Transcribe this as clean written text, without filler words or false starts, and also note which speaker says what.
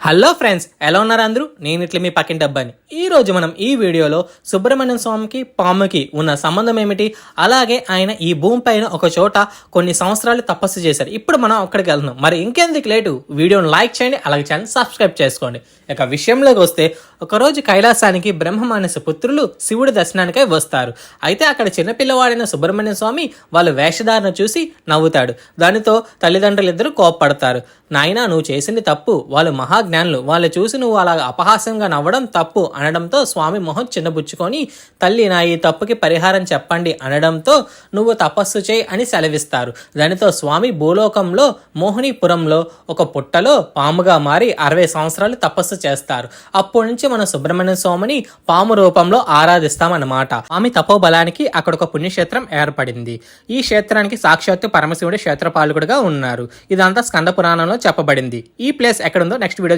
Speaker 1: Hello friends, ఎలా ఉన్నారు అందరూ? నేను ఇట్లా మీ పక్కింటి అబ్బాయిని. ఈరోజు మనం ఈ వీడియోలో సుబ్రహ్మణ్యం స్వామికి పాముకి ఉన్న సంబంధం ఏమిటి, అలాగే ఆయన ఈ భూమి పైన ఒక చోట కొన్ని సంవత్సరాలు తపస్సు చేశారు. ఇప్పుడు మనం అక్కడికి వెళ్తున్నాం. మరి ఇంకెందుకు లేటు, వీడియోని లైక్ చేయండి, అలాగే ఛానల్ సబ్స్క్రైబ్ చేసుకోండి. ఇక విషయంలోకి వస్తే, ఒకరోజు కైలాసానికి బ్రహ్మమానస పుత్రులు శివుడి దర్శనానికై వస్తారు. అయితే అక్కడ చిన్నపిల్లవాడైన సుబ్రహ్మణ్య స్వామి వాళ్ళ వేషధారణ చూసి నవ్వుతాడు. దానితో తల్లిదండ్రులు ఇద్దరు కోప్పడతారు. నాయనా, నువ్వు చేసింది తప్పు, వాళ్ళు మహాజ్ఞానులు, వాళ్ళు చూసి నువ్వు అలా అపహాస్యంగా నవ్వడం తప్పు అనడంతో స్వామి మొహం చిన్నబుచ్చుకొని, తల్లి నా ఈ తప్పుకి పరిహారం చెప్పండి అనడంతో నువ్వు తపస్సు చేయి అని సెలవిస్తారు. దానితో స్వామి భూలోకంలో మోహినీపురంలో ఒక పుట్టలో పాముగా మారి 60 సంవత్సరాలు తపస్సు చేస్తారు. అప్పటి నుంచి మనం సుబ్రహ్మణ్య స్వామిని పాము రూపంలో ఆరాధిస్తామన్నమాట. స్వామి తపోబలానికి అక్కడ ఒక పుణ్యక్షేత్రం ఏర్పడింది. ఈ క్షేత్రానికి సాక్షాత్తు పరమశివుడి క్షేత్రపాలకుడుగా ఉన్నారు. ఇదంతా స్కంద పురాణంలో చెప్పబడింది. ఈ ప్లేస్ ఎక్కడుందో నెక్స్ట్ వీడియో